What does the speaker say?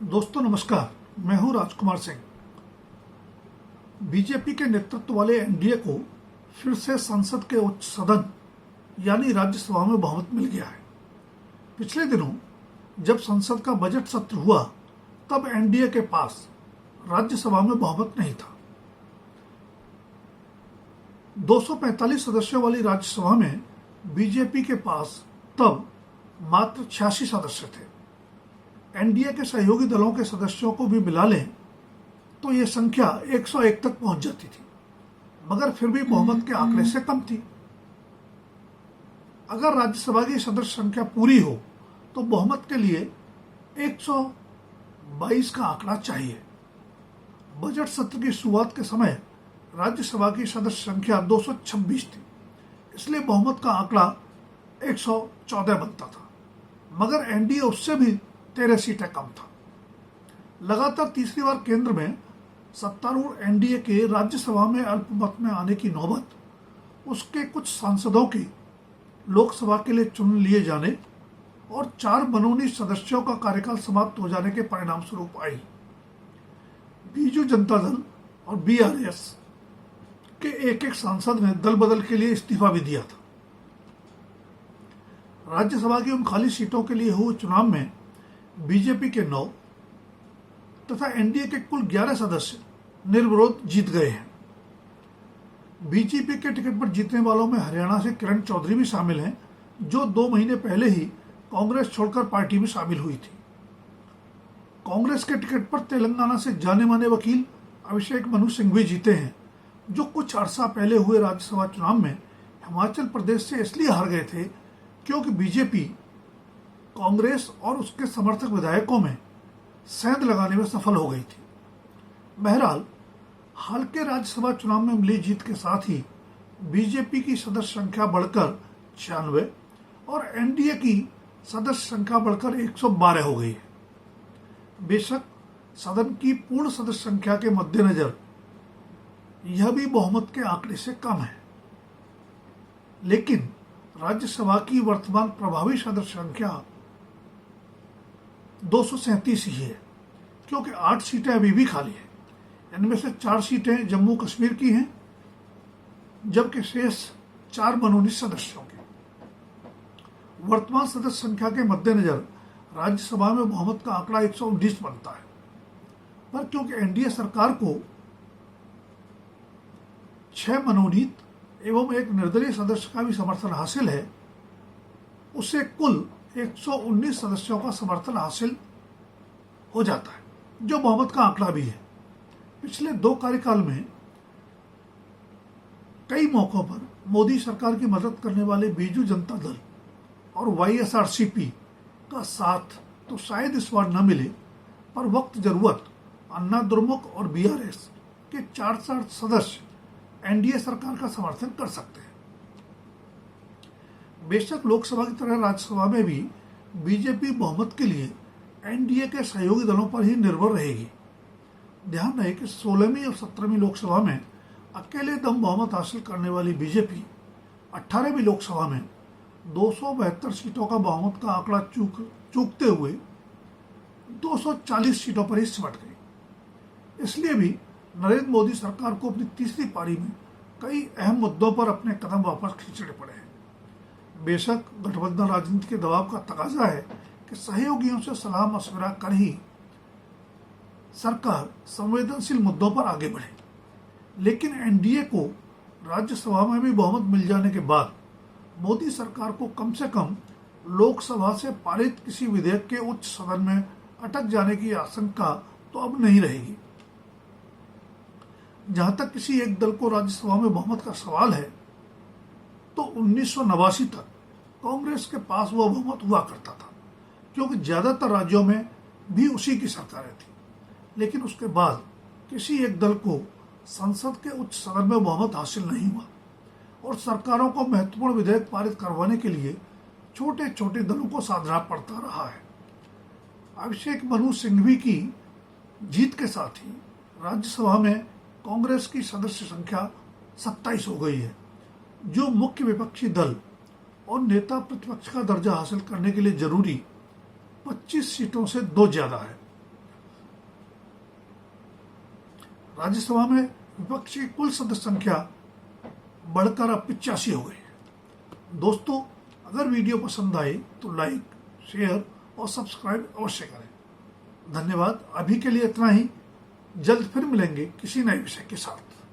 दोस्तों नमस्कार, मैं हूं राजकुमार सिंह। बीजेपी के नेतृत्व वाले एनडीए को फिर से संसद के उच्च सदन यानी राज्यसभा में बहुमत मिल गया है। पिछले दिनों जब संसद का बजट सत्र हुआ तब एनडीए के पास राज्यसभा में बहुमत नहीं था। 245 सदस्यों वाली राज्यसभा में बीजेपी के पास तब मात्र 86 सदस्य थे। एनडीए के सहयोगी दलों के सदस्यों को भी मिला लें तो ये संख्या 101 तक पहुंच जाती थी, मगर फिर भी बहुमत के आंकड़े से कम थी। अगर राज्यसभा की सदस्य संख्या पूरी हो तो बहुमत के लिए 122 का आंकड़ा चाहिए। बजट सत्र की शुरुआत के समय राज्यसभा की सदस्य संख्या 226 थी, इसलिए बहुमत का आंकड़ा 114 बनता था, मगर एनडीए उससे भी 13 सीटें कम था। लगातार तीसरी बार केंद्र में सत्तारूढ़ एनडीए के राज्यसभा में अल्पमत में आने की नौबत उसके कुछ सांसदों की लोकसभा के लिए चुन लिए जाने और 4 मनोनीत सदस्यों का कार्यकाल समाप्त हो जाने के परिणाम स्वरूप आई। बीजू जनता दल और बीआरएस के एक सांसद ने दल बदल के लिए इस्तीफा भी दिया था। राज्यसभा की उन खाली सीटों के लिए हुए चुनाव में बीजेपी के 9 तथा एनडीए के कुल 11 सदस्य निर्विरोध जीत गए हैं। बीजेपी के टिकट पर जीतने वालों में हरियाणा से किरण चौधरी भी शामिल हैं, जो 2 महीने पहले ही कांग्रेस छोड़कर पार्टी में शामिल हुई थी। कांग्रेस के टिकट पर तेलंगाना से जाने माने वकील अभिषेक मनु सिंह भी जीते हैं, जो कुछ अरसा पहले हुए राज्यसभा चुनाव में हिमाचल प्रदेश से इसलिए हार गए थे क्योंकि बीजेपी कांग्रेस और उसके समर्थक विधायकों में सेंध लगाने में सफल हो गई थी। बहरहाल हाल के राज्यसभा चुनाव में मिली जीत के साथ ही बीजेपी की सदस्य संख्या बढ़कर 96 और एनडीए की सदस्य संख्या बढ़कर 112 हो गई है। बेशक सदन की पूर्ण सदस्य संख्या के मद्देनजर यह भी बहुमत के आंकड़े से कम है, लेकिन राज्यसभा की वर्तमान प्रभावी सदस्य संख्या 237 ही है, क्योंकि 8 सीटें अभी भी खाली हैं। इनमें से 4 सीटें जम्मू कश्मीर की हैं, जबकि शेष 4 मनोनीत सदस्यों की। वर्तमान सदस्य संख्या के मद्देनजर राज्यसभा में बहुमत का आंकड़ा 119 बनता है, पर क्योंकि एनडीए सरकार को 6 मनोनीत एवं 1 निर्दलीय सदस्य का भी समर्थन हासिल है, उसे कुल 119 सदस्यों का समर्थन हासिल हो जाता है, जो बहुमत का आंकड़ा भी है। पिछले 2 कार्यकाल में कई मौकों पर मोदी सरकार की मदद करने वाले बीजू जनता दल और वाईएसआरसीपी का साथ तो शायद इस बार न मिले, पर वक्त जरूरत अन्ना द्रमुक और बीआरएस के 4 सदस्य एनडीए सरकार का समर्थन कर सकते हैं। बेशक लोकसभा की तरह राज्यसभा में भी बीजेपी बहुमत के लिए एनडीए के सहयोगी दलों पर ही निर्भर रहेगी। ध्यान रहे कि 16वीं और 17वीं लोकसभा में अकेले दम बहुमत हासिल करने वाली बीजेपी 18वीं लोकसभा में 272 सीटों का बहुमत का आंकड़ा चूकते हुए 240 सीटों पर ही सिमट गई। इसलिए भी नरेंद्र मोदी सरकार को अपनी तीसरी पारी में कई अहम मुद्दों पर अपने कदम वापस खींचने पड़े हैं। बेशक गठबंधन राजनीति के दबाव का तकाजा है कि सहयोगियों से सलाह मशवरा कर ही सरकार संवेदनशील मुद्दों पर आगे बढ़े, लेकिन एनडीए को राज्यसभा में भी बहुमत मिल जाने के बाद मोदी सरकार को कम से कम लोकसभा से पारित किसी विधेयक के उच्च सदन में अटक जाने की आशंका तो अब नहीं रहेगी। जहां तक किसी एक दल को राज्यसभा में बहुमत का सवाल है, तो 1989 तक कांग्रेस के पास वह बहुमत हुआ करता था, क्योंकि ज्यादातर राज्यों में भी उसी की सरकारें थी। लेकिन उसके बाद किसी एक दल को संसद के उच्च सदन में बहुमत हासिल नहीं हुआ और सरकारों को महत्वपूर्ण विधेयक पारित करवाने के लिए छोटे छोटे दलों को साधना पड़ता रहा है। अभिषेक मनु सिंघवी की जीत के साथ ही राज्यसभा में कांग्रेस की सदस्य संख्या 27 हो गई है, जो मुख्य विपक्षी दल और नेता प्रतिपक्ष का दर्जा हासिल करने के लिए जरूरी 25 सीटों से 2 ज्यादा है। राज्यसभा में विपक्ष की कुल सदस्य संख्या बढ़कर अब 85 हो गई। दोस्तों, अगर वीडियो पसंद आए तो लाइक, शेयर और सब्सक्राइब अवश्य करें। धन्यवाद। अभी के लिए इतना ही। जल्द फिर मिलेंगे किसी नए विषय के साथ।